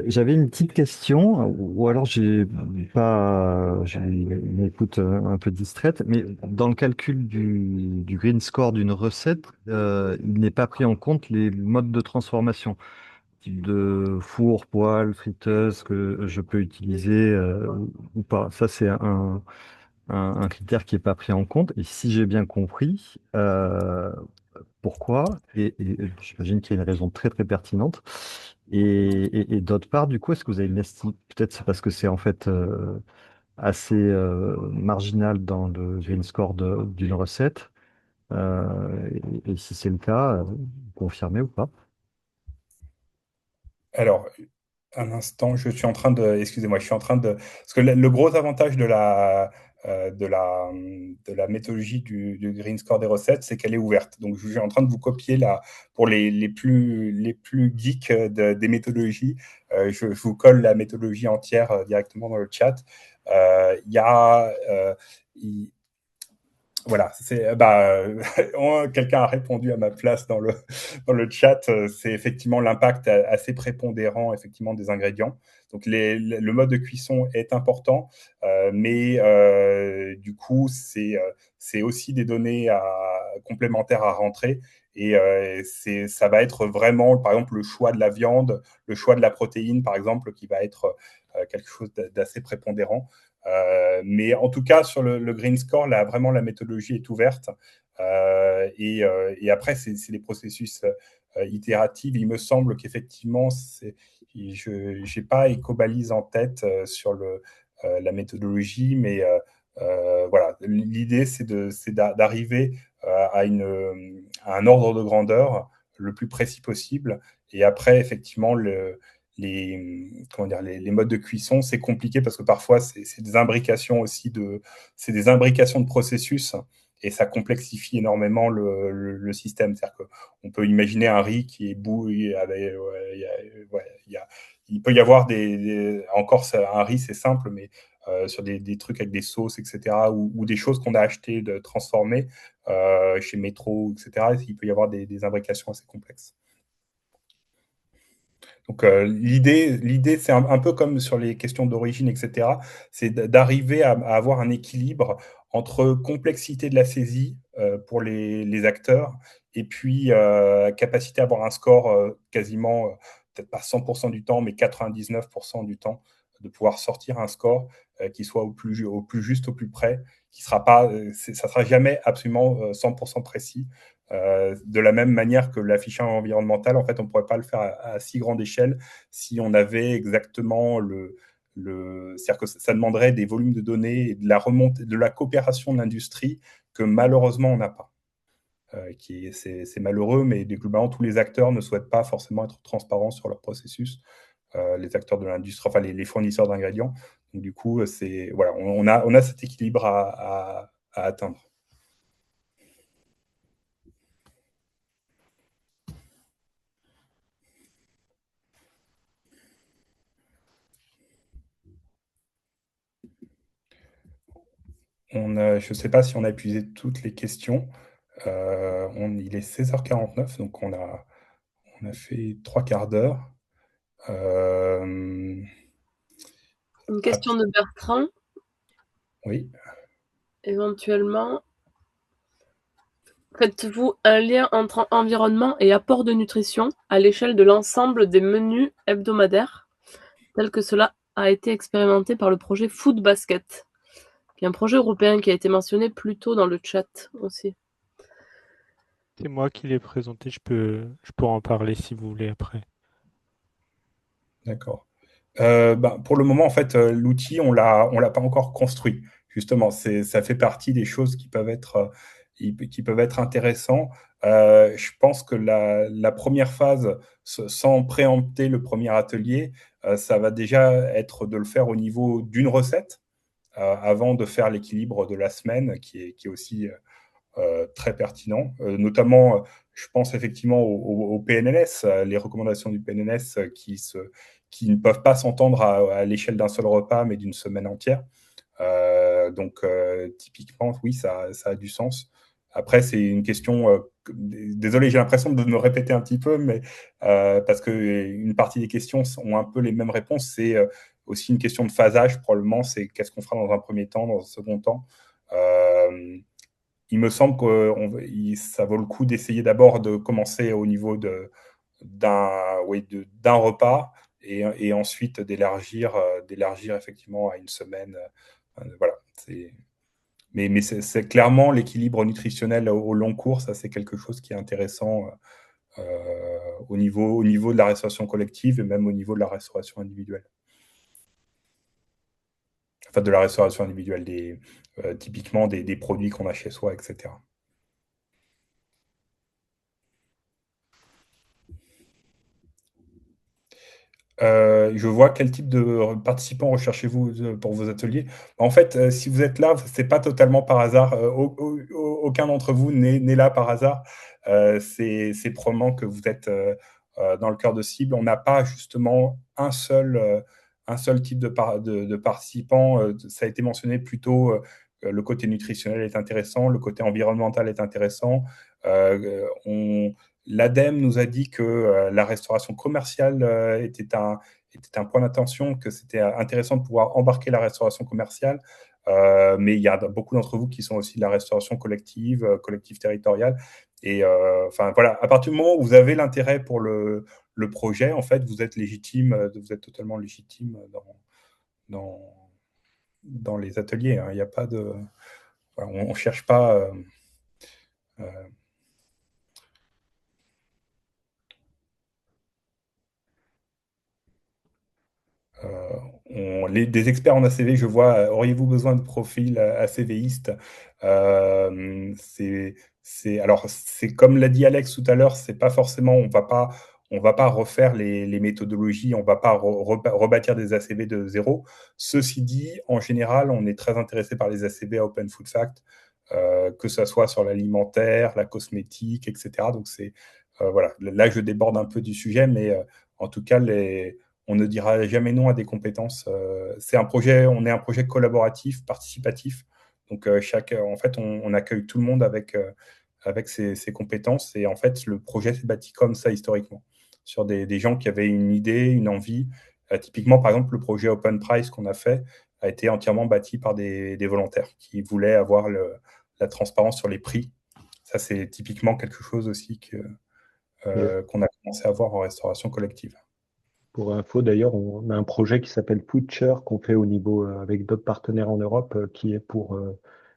J'avais une petite question, ou alors j'ai une écoute un peu distraite, mais dans le calcul du green score d'une recette, il n'est pas pris en compte les modes de transformation, type de four, poêle, friteuse que je peux utiliser ou pas. Ça, c'est un critère qui n'est pas pris en compte. Et si j'ai bien compris, pourquoi? Et j'imagine qu'il y a une raison très très pertinente. Et d'autre part, du coup, est-ce que vous avez une estime? Peut-être c'est parce que c'est en fait assez marginal dans le green score d'une recette. Et si c'est le cas, confirmé ou pas? Alors, un instant, excusez-moi, je suis en train de, parce que le gros avantage de la méthodologie du Green Score des recettes, c'est qu'elle est ouverte. Donc, je suis en train de vous copier là, pour les plus geeks des méthodologies. Je vous colle la méthodologie entière directement dans le chat. Il y a, voilà, quelqu'un a répondu à ma place dans le chat. C'est effectivement l'impact assez prépondérant effectivement des ingrédients. Donc le mode de cuisson est important, mais du coup c'est aussi des données complémentaires à rentrer. Et ça va être vraiment, par exemple, le choix de la viande, le choix de la protéine, par exemple, qui va être quelque chose d'assez prépondérant. Mais en tout cas, sur le Green Score, là, vraiment, la méthodologie est ouverte. Et après, c'est des processus itératifs. Il me semble qu'effectivement, je n'ai pas Ecobalise en tête sur la méthodologie, mais voilà, l'idée, c'est d'arriver à un ordre de grandeur le plus précis possible. Et après, effectivement, comment dire, les modes de cuisson, c'est compliqué parce que parfois, c'est des imbrications aussi c'est des imbrications de processus. et ça complexifie énormément le système. C'est-à-dire qu'on peut imaginer un riz qui est bouilli avec, il peut y avoir encore un riz, c'est simple, mais sur des trucs avec des sauces, etc., ou des choses qu'on a achetées, transformées chez Métro, etc., il peut y avoir des imbrications assez complexes. Donc l'idée, c'est un peu comme sur les questions d'origine, etc., c'est d'arriver à avoir un équilibre entre complexité de la saisie pour les acteurs et puis capacité à avoir un score quasiment, peut-être pas 100% du temps, mais 99% du temps, de pouvoir sortir un score qui soit au plus juste, au plus près, qui sera pas, ça sera jamais absolument 100% précis. De la même manière que l'affichage environnemental, en fait, on ne pourrait pas le faire à si grande échelle si on avait exactement c'est-à-dire que ça demanderait des volumes de données et de la remontée, de la coopération de l'industrie que malheureusement on n'a pas. C'est malheureux, mais globalement, tous les acteurs ne souhaitent pas forcément être transparents sur leur processus. Les acteurs de l'industrie, enfin les fournisseurs d'ingrédients. Donc du coup, voilà, on a cet équilibre à atteindre. Je ne sais pas si on a épuisé toutes les questions. Il est 16h49, donc on a fait 3/4 d'heure. Une question de Bertrand. Oui. Éventuellement, faites-vous un lien entre environnement et apport de nutrition à l'échelle de l'ensemble des menus hebdomadaires, tel que cela a été expérimenté par le projet Food Basket, qui est un projet européen qui a été mentionné plus tôt dans le chat aussi. C'est moi qui l'ai présenté, je pourrais en parler si vous voulez après. D'accord. Pour le moment, en fait, l'outil, on l'a pas encore construit. Justement, ça fait partie des choses qui peuvent être intéressants. Je pense que la première phase, sans préempter le premier atelier, ça va déjà être de le faire au niveau d'une recette, avant de faire l'équilibre de la semaine, qui est aussi très pertinent. Notamment, je pense effectivement au PNLS, les recommandations du PNLS qui ne peuvent pas s'entendre à l'échelle d'un seul repas, mais d'une semaine entière. Donc, typiquement, oui, ça a du sens. Après, c'est une question. Désolé, j'ai l'impression de me répéter un petit peu, mais parce qu'une partie des questions ont un peu les mêmes réponses. C'est aussi une question de phasage, probablement. C'est qu'est-ce qu'on fera dans un premier temps, dans un second temps. Il me semble que ça vaut le coup d'essayer d'abord de commencer au niveau d'un repas et ensuite d'élargir effectivement à une semaine. Voilà. Mais c'est clairement l'équilibre nutritionnel au long cours, ça c'est quelque chose qui est intéressant au niveau de la restauration collective et même au niveau de la restauration individuelle. Enfin, de la restauration individuelle, typiquement des produits qu'on a chez soi, etc. Je vois quel type de participants recherchez-vous pour vos ateliers. En fait, si vous êtes là, c'est pas totalement par hasard. Aucun d'entre vous n'est là par hasard. C'est probablement que vous êtes dans le cœur de cible. On n'a pas justement un seul type de participant. Ça a été mentionné plus tôt. Le côté nutritionnel est intéressant, le côté environnemental est intéressant. L'ADEME nous a dit que la restauration commerciale était un point d'attention, que c'était intéressant de pouvoir embarquer la restauration commerciale. Mais il y a beaucoup d'entre vous qui sont aussi de la restauration collective, collective territoriale. Et enfin voilà, à partir du moment où vous avez l'intérêt pour le projet, en fait, vous êtes légitime, vous êtes totalement légitime dans les ateliers. Hein. Il n'y a pas de, voilà, on cherche pas. Des experts en ACV, je vois, auriez-vous besoin de profils ACVistes alors, c'est comme l'a dit Alex tout à l'heure, c'est pas forcément, on va pas refaire les méthodologies, on va pas rebâtir des ACV de zéro. Ceci dit, en général, on est très intéressé par les ACV à Open Food Fact que ce soit sur l'alimentaire, la cosmétique, etc. Donc, voilà. Là, je déborde un peu du sujet, mais en tout cas, on ne dira jamais non à des compétences. On est un projet collaboratif, participatif. Donc, en fait, on accueille tout le monde avec ses compétences. Et en fait, le projet s'est bâti comme ça historiquement, sur des gens qui avaient une idée, une envie. Typiquement, par exemple, le projet Open Price qu'on a fait a été entièrement bâti par des volontaires qui voulaient avoir la transparence sur les prix. Ça, c'est typiquement quelque chose aussi qu'on a commencé à voir en restauration collective. Pour info, d'ailleurs, on a un projet qui s'appelle Foodshare qu'on fait au niveau avec d'autres partenaires en Europe qui est pour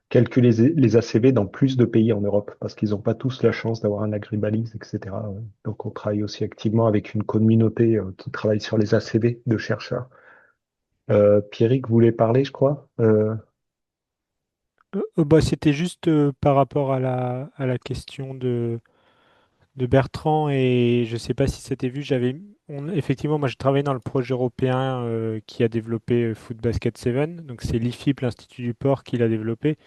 calculer les ACV dans plus de pays en Europe parce qu'ils n'ont pas tous la chance d'avoir un agribalise, etc. Donc, on travaille aussi activement avec une communauté qui travaille sur les ACV de chercheurs. Pierrick voulait parler, je crois. Bah, c'était juste par rapport à la question de Bertrand et je ne sais pas si c'était vu. Effectivement, moi je travaille dans le projet européen qui a développé Food Basket 7. Donc c'est l'IFIP, l'Institut du Porc, qui l'a développé.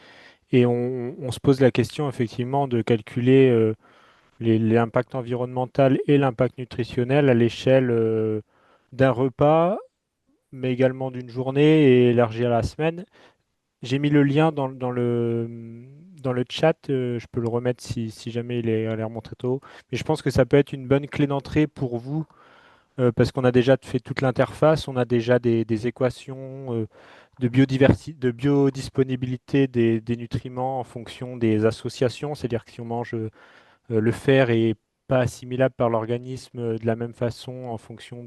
Et on se pose la question effectivement de calculer l'impact environnemental et l'impact nutritionnel à l'échelle d'un repas, mais également d'une journée et élargi à la semaine. J'ai mis le lien dans le chat, je peux le remettre si jamais il est à l'air montré trop haut. Mais je pense que ça peut être une bonne clé d'entrée pour vous, parce qu'on a déjà fait toute l'interface, on a déjà des équations de biodisponibilité des nutriments en fonction des associations. C'est-à-dire que si on mange le fer est pas assimilable par l'organisme de la même façon en fonction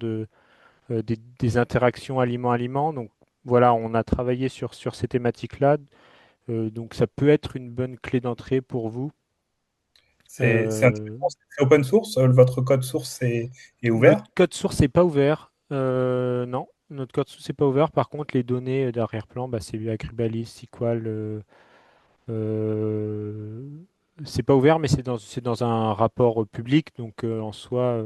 des interactions aliment-aliment. Donc voilà, on a travaillé sur ces thématiques-là. Donc ça peut être une bonne clé d'entrée pour vous. C'est intéressant. C'est open source. Votre code source est Notre ouvert. code source n'est pas ouvert. Non, notre code source n'est pas ouvert. Par contre, les données d'arrière-plan, bah, c'est Agribalis, SQL. C'est pas ouvert, mais c'est dans un rapport public. Donc en soi,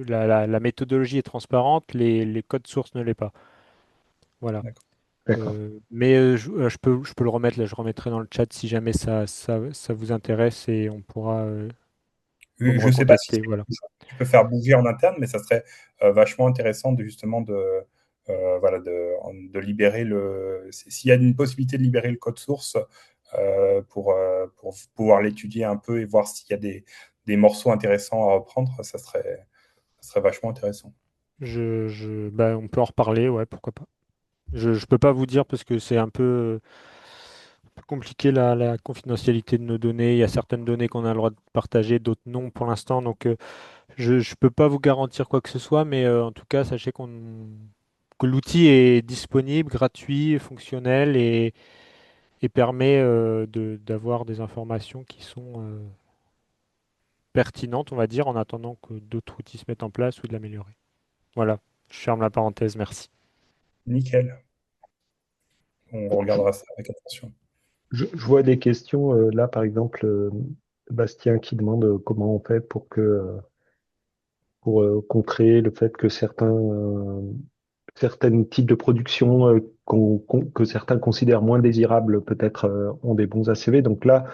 la méthodologie est transparente, les codes sources ne l'est pas. Voilà. D'accord. Mais je peux le remettre là, je remettrai dans le chat si jamais ça vous intéresse et on pourra vous me Je ne sais pas si recontacter. Voilà. tu peux faire bouger en interne, mais ça serait vachement intéressant voilà, de libérer s'il y a une possibilité de libérer le code source pour pouvoir l'étudier un peu et voir s'il y a des morceaux intéressants à reprendre, ça serait vachement intéressant. Bah, on peut en reparler, ouais, pourquoi pas. Je peux pas vous dire parce que c'est un peu compliqué la confidentialité de nos données. Il y a certaines données qu'on a le droit de partager, d'autres non pour l'instant. Donc je ne peux pas vous garantir quoi que ce soit, mais en tout cas, sachez que l'outil est disponible, gratuit, fonctionnel et permet d'avoir des informations qui sont pertinentes, on va dire, en attendant que d'autres outils se mettent en place ou de l'améliorer. Voilà, je ferme la parenthèse, merci. Nickel. On regardera ça avec attention. Je vois des questions là, par exemple, Bastien qui demande comment on fait pour contrer le fait que certains types de production que certains considèrent moins désirables peut-être ont des bons ACV. Donc là,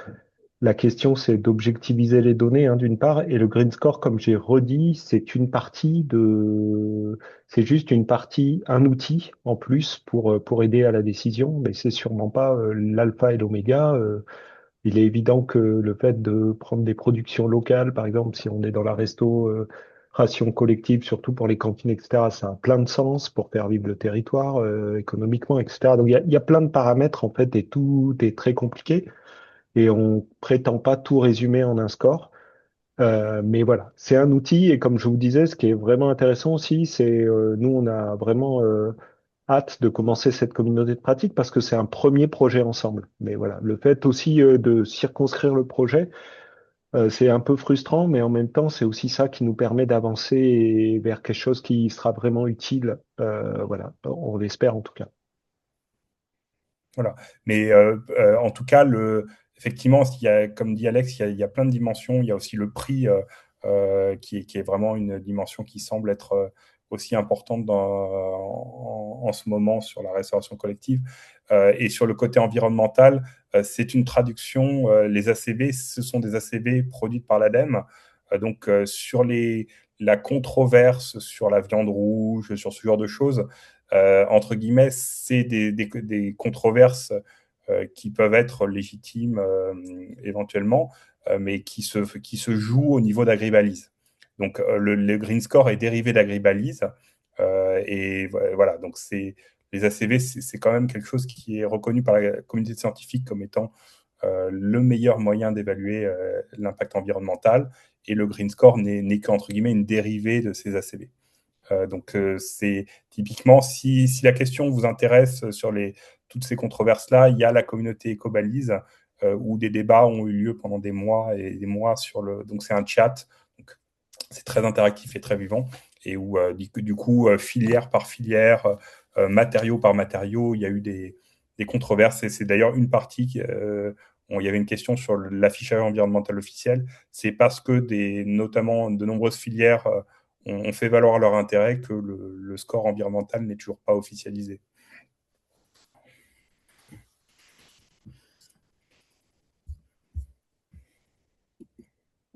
la question c'est d'objectiviser les données hein, d'une part, et le Green Score, comme j'ai redit, c'est juste une partie, un outil en plus pour aider à la décision, mais c'est sûrement pas l'alpha et l'oméga. Il est évident que le fait de prendre des productions locales, par exemple, si on est dans la restauration collective, surtout pour les cantines, etc., ça a plein de sens pour faire vivre le territoire économiquement, etc. Donc il y a plein de paramètres en fait et tout est très compliqué et on prétend pas tout résumer en un score. Mais voilà, c'est un outil et comme je vous disais, ce qui est vraiment intéressant aussi, c'est nous on a vraiment hâte de commencer cette communauté de pratique parce que c'est un premier projet ensemble. Mais voilà, le fait aussi de circonscrire le projet, c'est un peu frustrant, mais en même temps, c'est aussi ça qui nous permet d'avancer vers quelque chose qui sera vraiment utile. Voilà, on l'espère en tout cas. Voilà. Mais en tout cas, effectivement, comme dit Alex, il y a plein de dimensions. Il y a aussi le prix qui est vraiment une dimension qui semble être aussi importante en ce moment sur la restauration collective. Et sur le côté environnemental, c'est une traduction. Les ACV, ce sont des ACV produites par l'ADEME. Donc, sur la controverse sur la viande rouge, sur ce genre de choses, entre guillemets, c'est des controverses qui peuvent être légitimes éventuellement, mais qui se jouent au niveau d'Agribalise. Donc, le Green Score est dérivé d'Agribalise. Et voilà, donc les ACV, c'est quand même quelque chose qui est reconnu par la communauté scientifique comme étant le meilleur moyen d'évaluer l'impact environnemental. Et le Green Score n'est qu'entre guillemets une dérivée de ces ACV. Donc, c'est typiquement, si la question vous intéresse sur toutes ces controverses-là, il y a la communauté Ecobalise où des débats ont eu lieu pendant des mois et des mois donc c'est un chat. Donc, c'est très interactif et très vivant, et où du coup, filière par filière, matériau par matériau, il y a eu des controverses. Et c'est d'ailleurs une partie, il y avait une question sur l'affichage environnemental officiel. C'est parce que notamment de nombreuses filières ont fait valoir leur intérêt que le score environnemental n'est toujours pas officialisé.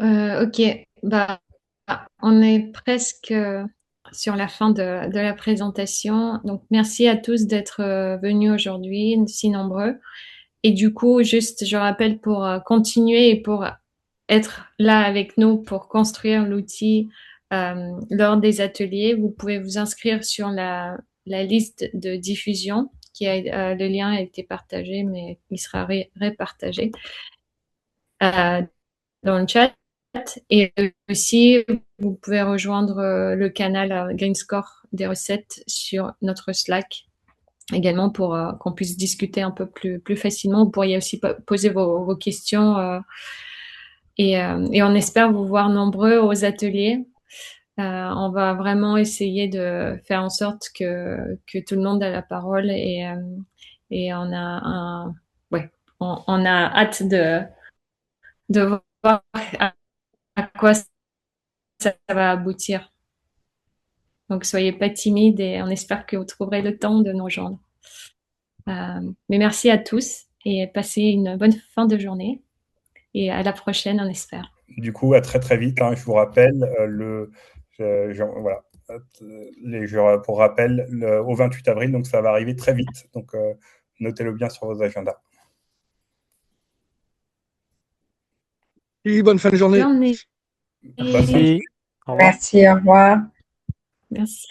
Ok, bah, on est presque sur la fin de la présentation. Donc, merci à tous d'être venus aujourd'hui, si nombreux. Et du coup, juste, je rappelle pour continuer et pour être là avec nous pour construire l'outil lors des ateliers, vous pouvez vous inscrire sur la liste de diffusion le lien a été partagé, mais il sera répartagé dans le chat. Et aussi, vous pouvez rejoindre le canal Green Score des recettes sur notre Slack également pour qu'on puisse discuter un peu plus facilement. Vous pourriez aussi poser vos questions et on espère vous voir nombreux aux ateliers. On va vraiment essayer de faire en sorte que tout le monde a la parole et on a hâte de voir à quoi ça va aboutir. Donc, soyez pas timides et on espère que vous trouverez le temps de nous rejoindre. Mais merci à tous et passez une bonne fin de journée et à la prochaine, on espère. Du coup, à très très vite. Je vous rappelle, voilà, pour rappel, au 28 avril, donc ça va arriver très vite. Donc, notez-le bien sur vos agendas. Et bonne fin de journée. Journée. Bonne fin de journée. Merci. Au revoir. Merci, au revoir. Merci.